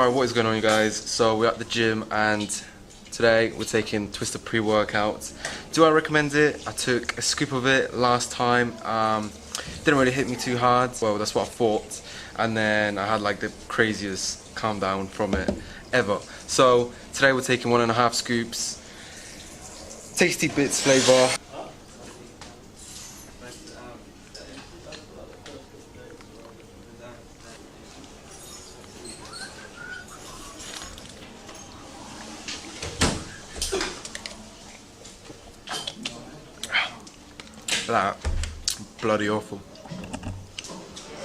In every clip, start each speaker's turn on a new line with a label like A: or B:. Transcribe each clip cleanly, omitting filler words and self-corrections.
A: Alright, what is going on, you guys? So we're at the gym and today we're taking Twister pre-workout. Do I recommend it? I took a scoop of it last time. Didn't really hit me too hard. Well, that's what I thought. And then I had like the craziest calm down from it ever. So today we're taking 1.5 scoops. Tasty Bits flavor. That bloody awful.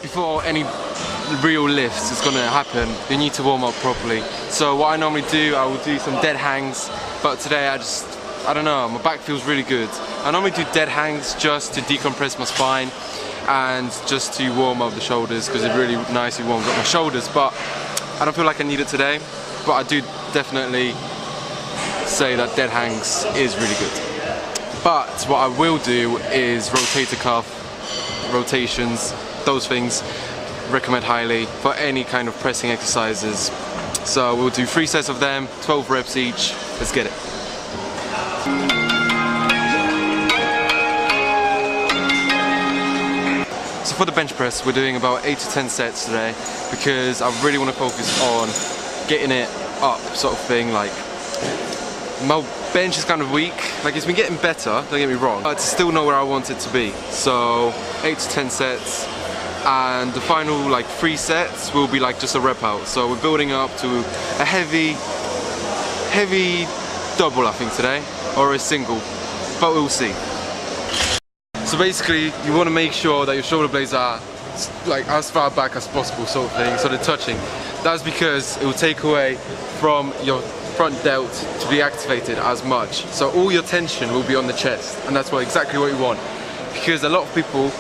A: Before any real lifts is gonna happen, you need to warm up properly. So what I normally do, I will do some dead hangs, but today I don't know, my back feels really good. I normally do dead hangs just to decompress my spine and just to warm up the shoulders because it really nicely warms up my shoulders, but I don't feel like I need it today, but I do definitely say that dead hangs is really good. But what I will do is rotator cuff, rotations, those things, recommend highly for any kind of pressing exercises. So we'll do 3 sets of them, 12 reps each. Let's get it. So for the bench press, we're doing about 8 to 10 sets today because I really want to focus on getting it up, sort of thing. Like, my bench is kind of weak. Like, it's been getting better, don't get me wrong, but it's still not where I want it to be. So 8 to 10 sets, and the final like 3 sets will be like just a rep out. So we're building up to a heavy double, I think, today, or a single, but we'll see. So basically, you want to make sure that your shoulder blades are like as far back as possible, sort of thing, so they're touching. That's because it will take away from your front delt to be activated as much. So all your tension will be on the chest, and that's exactly what you want. Because a lot of people,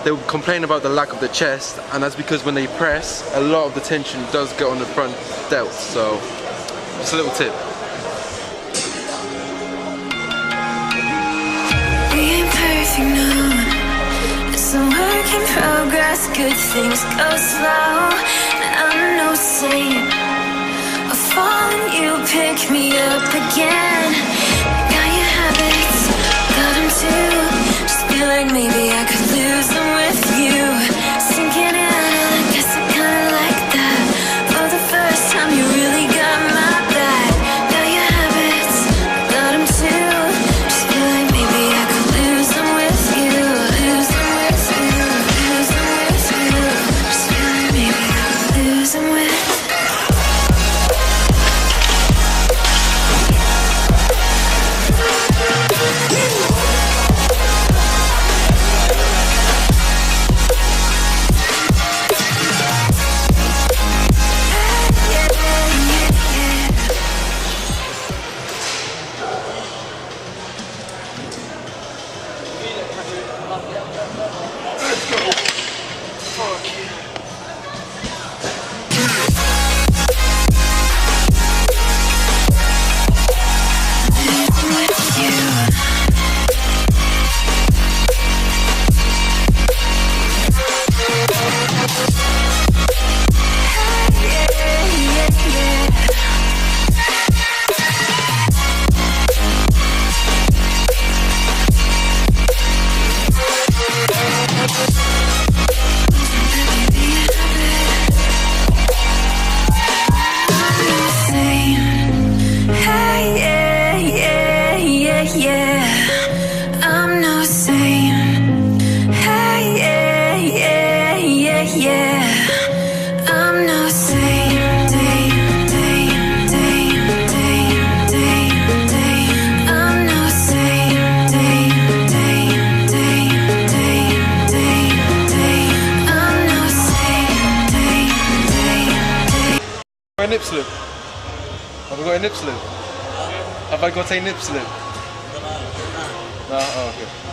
A: they will complain about the lack of the chest, and that's because when they press, a lot of the tension does get on the front delt. So just a little tip.
B: Being perfect, no, it's a work in progress. Good things go slow, and I'm no saint. I fall and you pick me up again. Got your habits, got them too. Just feel like maybe I could lose them with you. Sinking in, I guess I kinda like that. For the first time, you really got my back. Got your habits, got them too. Just feel like maybe I could lose them with you. Lose them with you, lose them with you. Just feel like maybe I could lose them with you.
A: A nip slip. Have we got a nip slip? Have I got a nip slip? No? Oh, okay.